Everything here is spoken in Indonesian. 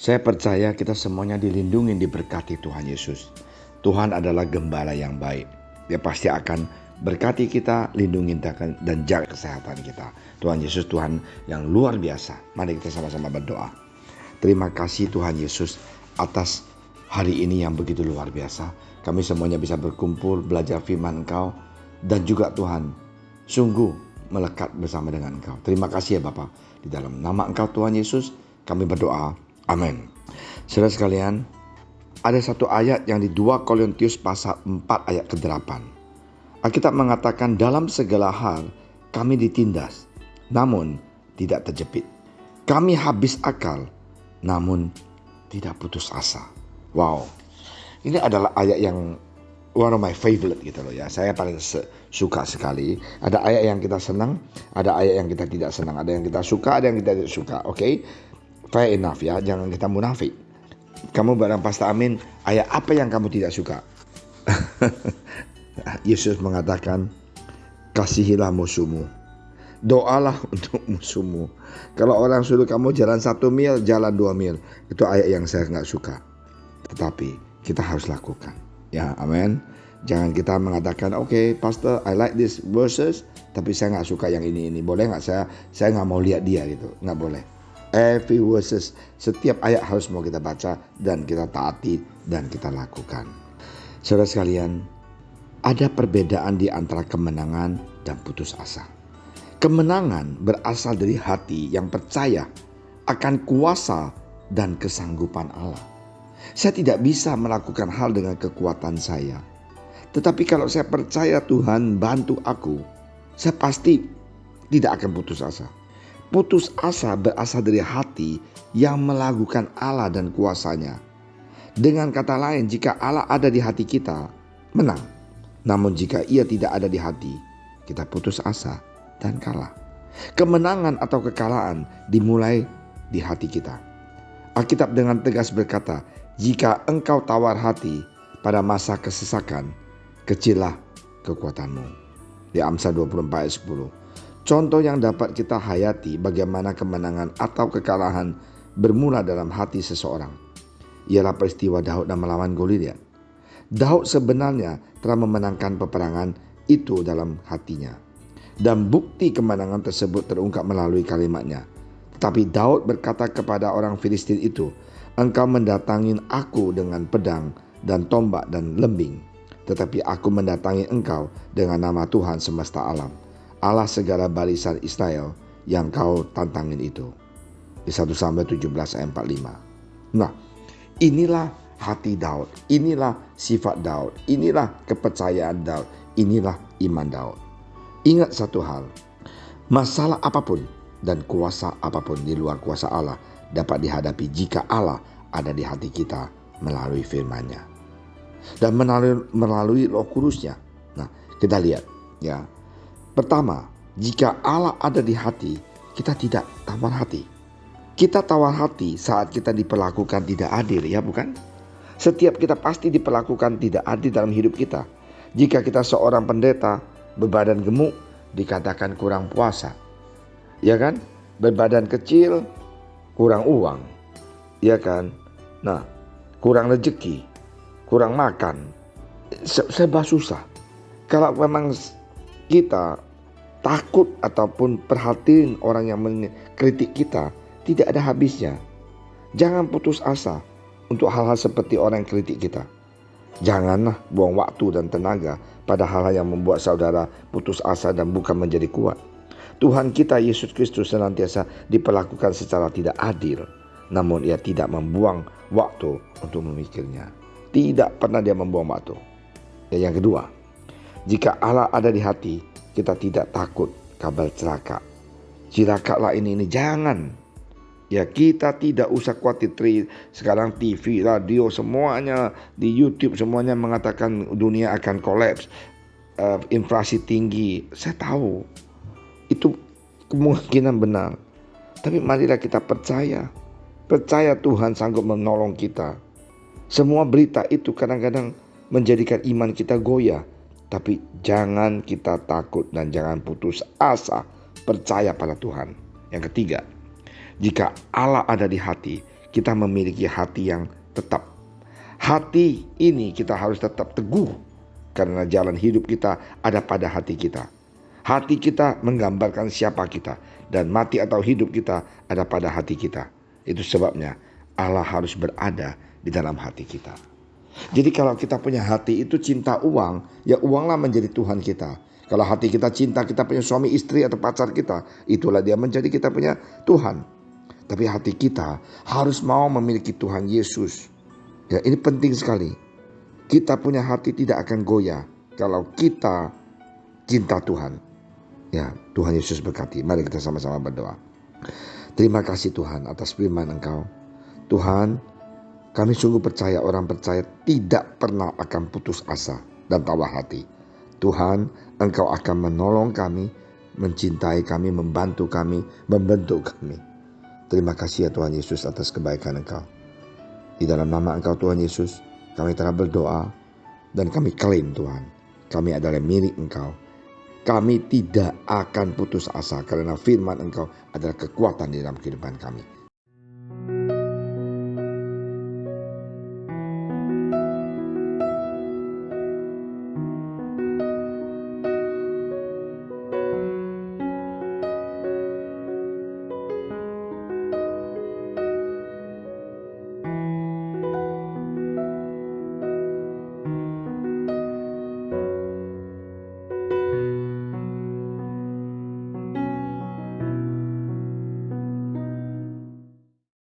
Saya percaya kita semuanya dilindungi, diberkati Tuhan Yesus. Tuhan adalah gembala yang baik. Dia pasti akan berkati kita, lindungi kita, dan jaga kesehatan kita. Tuhan Yesus Tuhan yang luar biasa. Mari kita sama-sama berdoa. Terima kasih Tuhan Yesus atas hari ini yang begitu luar biasa. Kami semuanya bisa berkumpul, belajar firman Engkau, dan juga Tuhan sungguh melekat bersama dengan Engkau. Terima kasih ya Bapa. Di dalam nama Engkau Tuhan Yesus kami berdoa. Amin. Saudara sekalian, ada satu ayat yang di 2 Korintus pasal 4 ayat ke-8. Alkitab mengatakan dalam segala hal kami ditindas, namun tidak terjepit. Kami habis akal, namun tidak putus asa. Wow, ini adalah ayat yang one of my favorite gitu loh ya. Saya paling suka sekali. Ada ayat yang kita senang, ada ayat yang kita tidak senang, ada yang kita suka, ada yang kita tidak suka. Oke? Fair enough ya, jangan kita munafik. Kamu barang pasti amin, ayat apa yang kamu tidak suka? Yesus mengatakan, kasihilah musuhmu, doalah untuk musuhmu. Kalau orang suruh kamu jalan 1 mil, jalan 2 mil. Itu ayat yang saya nggak suka. Tetapi kita harus lakukan. Ya, amin. Jangan kita mengatakan, okay, pastor, I like this verses, tapi saya nggak suka yang ini. Boleh nggak saya nggak mau lihat dia gitu. Nggak boleh. Every verses, setiap ayat harus mau kita baca dan kita taati dan kita lakukan. Saudara sekalian, ada perbedaan di antara kemenangan dan putus asa. Kemenangan berasal dari hati yang percaya akan kuasa dan kesanggupan Allah. Saya tidak bisa melakukan hal dengan kekuatan saya. Tetapi kalau saya percaya Tuhan bantu aku, saya pasti tidak akan putus asa. Putus asa berasal dari hati yang melakukan Allah dan kuasanya. Dengan kata lain, jika Allah ada di hati kita, menang. Namun jika ia tidak ada di hati, kita putus asa dan kalah. Kemenangan atau kekalahan dimulai di hati kita. Alkitab dengan tegas berkata, jika engkau tawar hati pada masa kesesakan, kecillah kekuatanmu. Di Amsal 24 ayat 10. Contoh yang dapat kita hayati bagaimana kemenangan atau kekalahan bermula dalam hati seseorang. Ialah peristiwa Daud dan melawan Goliat. Daud sebenarnya telah memenangkan peperangan itu dalam hatinya. Dan bukti kemenangan tersebut terungkap melalui kalimatnya. Tetapi Daud berkata kepada orang Filistin itu, engkau mendatangi aku dengan pedang dan tombak dan lembing. Tetapi aku mendatangi engkau dengan nama Tuhan semesta alam, Allah segala barisan Israel yang kau tantangin itu. Di 1 Samuel 17 ayat 45. Nah, inilah hati Daud, inilah sifat Daud, inilah kepercayaan Daud, inilah iman Daud. Ingat satu hal, masalah apapun dan kuasa apapun di luar kuasa Allah dapat dihadapi jika Allah ada di hati kita melalui firman-Nya dan melalui Roh Kudus-Nya. Nah, kita lihat ya. Pertama, jika Allah ada di hati, kita tidak tawar hati. Kita tawar hati saat kita diperlakukan tidak adil, ya bukan? Setiap kita pasti diperlakukan tidak adil dalam hidup kita. Jika kita seorang pendeta berbadan gemuk, dikatakan kurang puasa. Ya kan? Berbadan kecil, kurang uang. Ya kan? Nah, kurang rezeki, kurang makan. Serba susah. Kalau memang kita takut ataupun perhatiin orang yang mengkritik kita, tidak ada habisnya. Jangan putus asa untuk hal-hal seperti orang yang kritik kita. Janganlah buang waktu dan tenaga pada hal-hal yang membuat saudara putus asa dan bukan menjadi kuat. Tuhan kita Yesus Kristus senantiasa diperlakukan secara tidak adil, namun ia tidak membuang waktu untuk memikirnya. Tidak pernah dia membuang waktu. Dan yang kedua, jika Allah ada di hati, kita tidak takut kabar celaka. Celakalah ini jangan. Ya, kita tidak usah khawatir. Sekarang TV, radio, semuanya di YouTube semuanya mengatakan dunia akan kolaps, inflasi tinggi. Saya tahu itu kemungkinan benar. Tapi marilah kita percaya Tuhan sanggup menolong kita. Semua berita itu kadang-kadang menjadikan iman kita goyah. Tapi jangan kita takut dan jangan putus asa. Percaya pada Tuhan. Yang ketiga, jika Allah ada di hati, kita memiliki hati yang tetap. Hati ini kita harus tetap teguh karena jalan hidup kita ada pada hati kita. Hati kita menggambarkan siapa kita, dan mati atau hidup kita ada pada hati kita. Itu sebabnya Allah harus berada di dalam hati kita. Jadi kalau kita punya hati itu cinta uang, ya uanglah menjadi Tuhan kita. Kalau hati kita cinta kita punya suami, istri atau pacar kita, itulah dia menjadi kita punya Tuhan. Tapi hati kita harus mau memiliki Tuhan Yesus. Ya, ini penting sekali. Kita punya hati tidak akan goyah kalau kita cinta Tuhan. Ya, Tuhan Yesus berkati. Mari kita sama-sama berdoa. Terima kasih Tuhan atas firman Engkau. Tuhan, kami sungguh percaya, orang percaya tidak pernah akan putus asa dan tawar hati. Tuhan, Engkau akan menolong kami, mencintai kami, membantu kami, membentuk kami. Terima kasih ya Tuhan Yesus atas kebaikan Engkau. Di dalam nama Engkau Tuhan Yesus, kami telah berdoa dan kami klaim Tuhan, kami adalah milik Engkau. Kami tidak akan putus asa karena firman Engkau adalah kekuatan di dalam kehidupan kami.